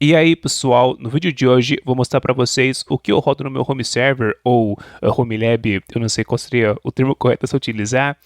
E aí pessoal, no vídeo de hoje vou mostrar para vocês o que eu rodo no meu home server ou home lab, eu não sei qual seria o termo correto a se utilizar.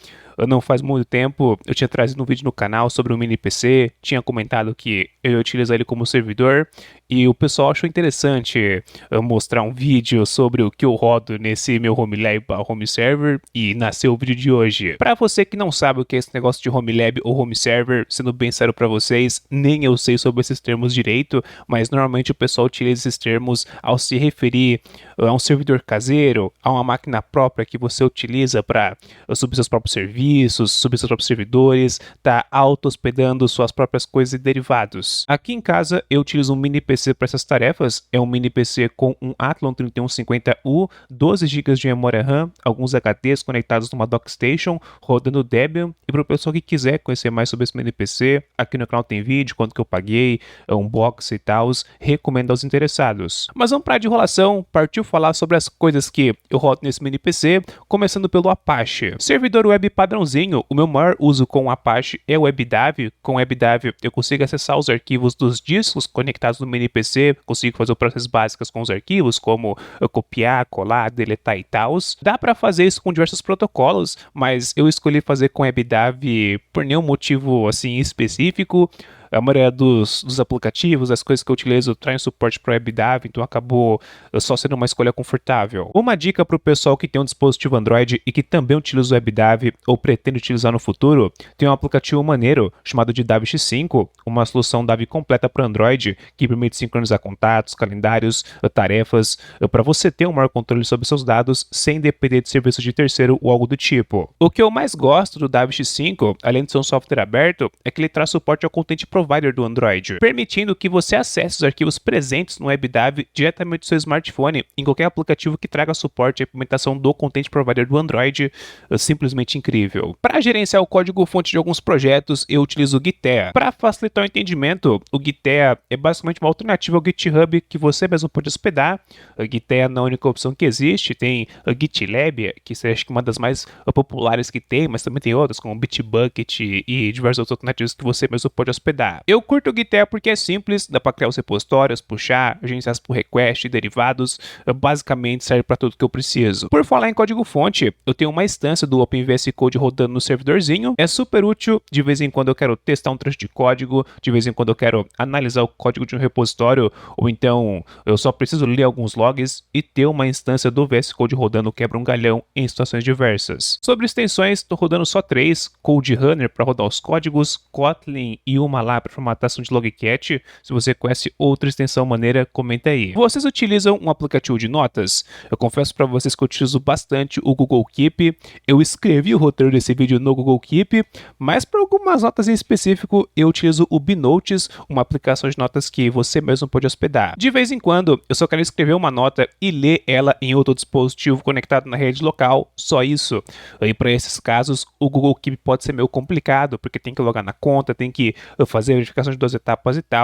Não faz muito tempo eu tinha trazido um vídeo no canal sobre um mini PC, tinha comentado que eu ia utilizar ele como servidor e o pessoal achou interessante mostrar um vídeo sobre o que eu rodo nesse meu home lab home server e nasceu o vídeo de hoje. Para você que não sabe o que é esse negócio de home lab ou home server, sendo bem sério para vocês, nem eu sei sobre esses termos direito, mas normalmente o pessoal utiliza esses termos ao se referir a um servidor caseiro, a uma máquina própria que você utiliza para subir seus próprios serviços, subir seus próprios servidores, tá auto-hospedando suas próprias coisas e derivados. Aqui em casa eu utilizo um mini PC para essas tarefas, é um mini PC com um Athlon 3150U, 12 GB de memória RAM, alguns HDs conectados numa Dockstation, rodando Debian, e para o pessoal que quiser conhecer mais sobre esse mini PC, aqui no canal tem vídeo, quanto que eu paguei, unboxing e tal, recomendo aos interessados. Mas vamos parar de enrolação, partiu falar sobre as coisas que eu rodo nesse mini PC, começando pelo Apache. Servidor web padrãozinho, o meu maior uso com o Apache é o WebDAV. Com o WebDAV eu consigo acessar os arquivos dos discos conectados no mini PC, consigo fazer operações básicas com os arquivos, como copiar, colar, deletar e tal. Dá para fazer isso com diversos protocolos, mas eu escolhi fazer com WebDAV por nenhum motivo assim específico. A maioria dos aplicativos, as coisas que eu utilizo, traem suporte para WebDAV, então acabou só sendo uma escolha confortável. Uma dica para o pessoal que tem um dispositivo Android e que também utiliza o WebDAV ou pretende utilizar no futuro, tem um aplicativo maneiro chamado de DAVX5, uma solução DAV completa para Android que permite sincronizar contatos, calendários, tarefas, para você ter um maior controle sobre seus dados sem depender de serviços de terceiro ou algo do tipo. O que eu mais gosto do DAVX5, além de ser um software aberto, é que ele traz suporte ao Content Provider do Android, permitindo que você acesse os arquivos presentes no WebDAV diretamente do seu smartphone em qualquer aplicativo que traga suporte à implementação do Content Provider do Android. Simplesmente incrível. Para gerenciar o código-fonte de alguns projetos, eu utilizo o Gitea. Para facilitar o entendimento, o Gitea é basicamente uma alternativa ao GitHub que você mesmo pode hospedar. O Gitea não é a única opção que existe, tem a GitLab, que é acho que uma das mais populares que tem, mas também tem outras como Bitbucket e diversas outras alternativas que você mesmo pode hospedar. Eu curto o Gitea porque é simples, dá para criar os repositórios, puxar, agenciar por request e derivados, basicamente serve para tudo que eu preciso. Por falar em código-fonte, eu tenho uma instância do OpenVS Code rodando no servidorzinho, é super útil, de vez em quando eu quero testar um trecho de código, de vez em quando eu quero analisar o código de um repositório, ou então eu só preciso ler alguns logs e ter uma instância do VS Code rodando quebra um galhão em situações diversas. Sobre extensões, estou rodando só 3, Code Runner para rodar os códigos, Kotlin e uma lá para formatação de logcat. Se você conhece outra extensão maneira, comenta aí. Vocês utilizam um aplicativo de notas? Eu confesso para vocês que eu utilizo bastante o Google Keep. Eu escrevi o roteiro desse vídeo no Google Keep, mas para algumas notas em específico eu utilizo o Bnotes, uma aplicação de notas que você mesmo pode hospedar. De vez em quando eu só quero escrever uma nota e ler ela em outro dispositivo conectado na rede local, só isso. E para esses casos o Google Keep pode ser meio complicado, porque tem que logar na conta, tem que fazer a verificação de 2 etapas e tal.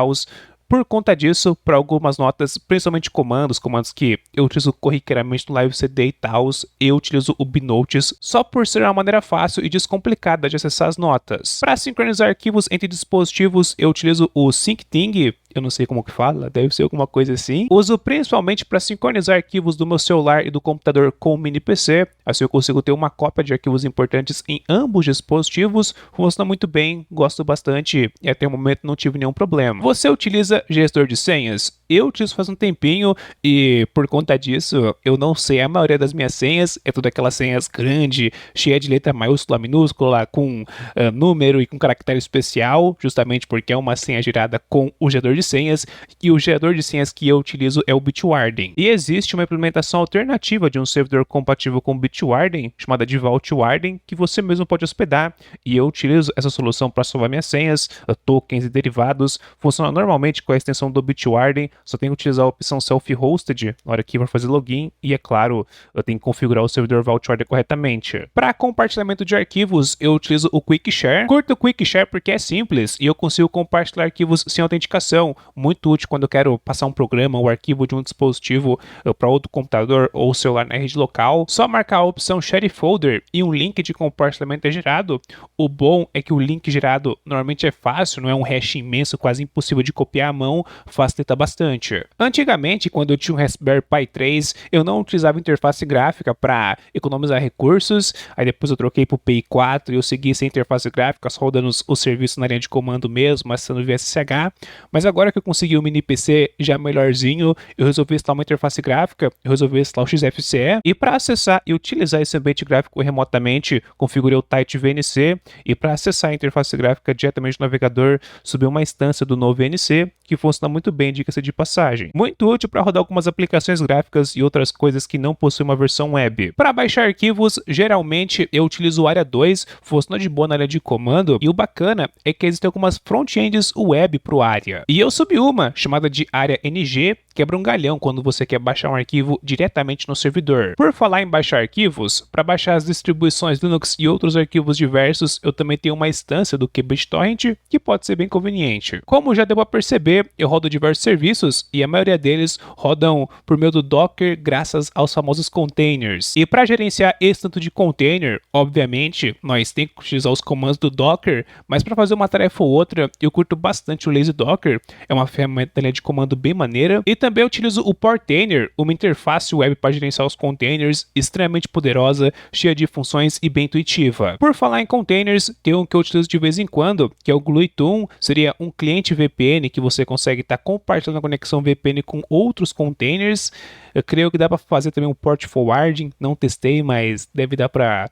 Por conta disso, para algumas notas, principalmente comandos que eu utilizo corriqueiramente no Live CD e tal, eu utilizo o Bnotes só por ser uma maneira fácil e descomplicada de acessar as notas. Para sincronizar arquivos entre dispositivos, eu utilizo o SyncThing. Eu não sei como que fala, deve ser alguma coisa assim. Uso principalmente para sincronizar arquivos do meu celular e do computador com o mini PC, assim eu consigo ter uma cópia de arquivos importantes em ambos dispositivos. Funciona muito bem, gosto bastante e até o momento não tive nenhum problema. Você utiliza gestor de senhas? Eu utilizo faz um tempinho e por conta disso eu não sei a maioria das minhas senhas, é tudo aquelas senhas grande, cheia de letra maiúscula, minúscula, com número e com caractere especial, justamente porque é uma senha gerada com o gerador de senhas, e o gerador de senhas que eu utilizo é o Bitwarden. E existe uma implementação alternativa de um servidor compatível com Bitwarden, chamada de Vaultwarden, que você mesmo pode hospedar, e eu utilizo essa solução para salvar minhas senhas, tokens e derivados. Funciona normalmente com a extensão do Bitwarden, só tenho que utilizar a opção Self-Hosted na hora que for fazer login, e é claro, eu tenho que configurar o servidor Vaultwarden corretamente. Para compartilhamento de arquivos, eu utilizo o Quick Share. Curto o Quick Share porque é simples, e eu consigo compartilhar arquivos sem autenticação. Então, muito útil quando eu quero passar um programa ou arquivo de um dispositivo para outro computador ou celular na rede local. Só marcar a opção Share Folder e um link de compartilhamento é gerado. O bom é que o link gerado normalmente é fácil, não é um hash imenso, quase impossível de copiar à mão, facilita bastante. Antigamente, quando eu tinha um Raspberry Pi 3, eu não utilizava interface gráfica para economizar recursos, aí depois eu troquei para o Pi 4 e eu segui sem interface gráfica, só rodando o serviço na linha de comando mesmo, acessando via SSH, mas agora que eu consegui um mini PC já melhorzinho, eu resolvi instalar uma interface gráfica, eu resolvi instalar o XFCE, e para acessar e utilizar esse ambiente gráfico remotamente, configurei o Tight VNC, e para acessar a interface gráfica diretamente no navegador, subi uma instância do novo VNC, que funciona muito bem, diga-se de passagem. Muito útil para rodar algumas aplicações gráficas e outras coisas que não possuem uma versão web. Para baixar arquivos, geralmente eu utilizo o Aria 2, funciona de boa na área de comando, e o bacana é que existem algumas front-ends web para o Aria. E eu subi uma, chamada de Aria NG, quebra um galhão quando você quer baixar um arquivo diretamente no servidor. Por falar em baixar arquivos, para baixar as distribuições Linux e outros arquivos diversos, eu também tenho uma instância do QBitTorrent, que pode ser bem conveniente. Como já deu para perceber, eu rodo diversos serviços e a maioria deles rodam por meio do Docker graças aos famosos containers. E para gerenciar esse tanto de container, obviamente, nós temos que utilizar os comandos do Docker, mas para fazer uma tarefa ou outra, eu curto bastante o LazyDocker, é uma ferramenta de comando bem maneira, e também utilizo o Portainer, uma interface web para gerenciar os containers, extremamente poderosa, cheia de funções e bem intuitiva. Por falar em containers, tem um que eu utilizo de vez em quando, que é o Gluitoon, seria um cliente VPN que você consegue estar compartilhando a conexão VPN com outros containers. Eu creio que dá para fazer também um port forwarding, não testei, mas deve dar para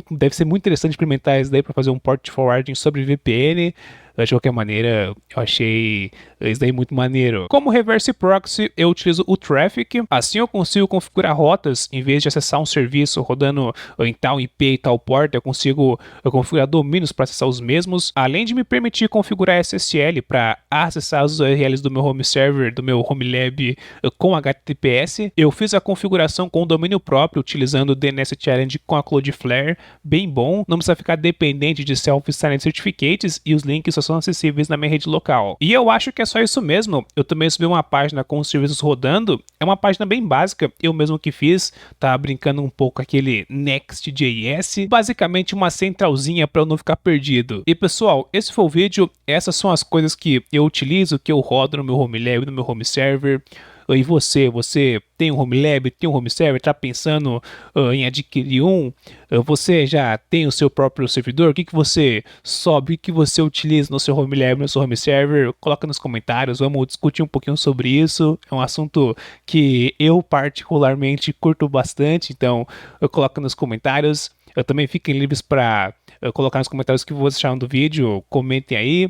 deve ser muito interessante implementar isso daí para fazer um port forwarding sobre VPN. De qualquer maneira, eu achei isso daí muito maneiro. Como reverse proxy, eu utilizo o Traffic. Assim eu consigo configurar rotas, em vez de acessar um serviço rodando em tal IP e tal porta, eu consigo configurar domínios para acessar os mesmos, além de me permitir configurar SSL para acessar os URLs do meu home server, do meu home lab com HTTPS. Eu fiz a configuração com domínio próprio, utilizando o DNS Challenge com a Cloudflare, bem bom, não precisa ficar dependente de Self-Signed Certificates e os links só são acessíveis na minha rede local. E eu acho que é só isso mesmo. Eu também subi uma página com os serviços rodando. É uma página bem básica, eu mesmo que fiz. Tá brincando um pouco com aquele Next.js. Basicamente uma centralzinha para eu não ficar perdido. E pessoal, esse foi o vídeo. Essas são as coisas que eu utilizo, que eu rodo no meu home lab, no meu home server. E você tem um home lab, tem um home server, está pensando em adquirir um? Você já tem o seu próprio servidor? O que você sobe, o que você utiliza no seu home lab, no seu home server? Coloca nos comentários, vamos discutir um pouquinho sobre isso. É um assunto que eu particularmente curto bastante, então coloca nos comentários. Também fiquem livres para colocar nos comentários o que vocês acharam do vídeo, comentem aí,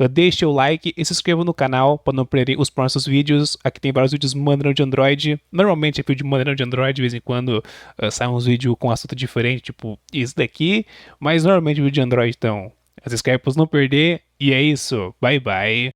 deixem o like e se inscrevam no canal para não perder os próximos vídeos. Aqui tem vários vídeos maneirão de Android, normalmente é vídeo de maneirão de Android, de vez em quando sai uns vídeos com assunto diferente, tipo isso daqui, mas normalmente vídeo de Android, então se inscreve para não perder, e é isso, bye bye.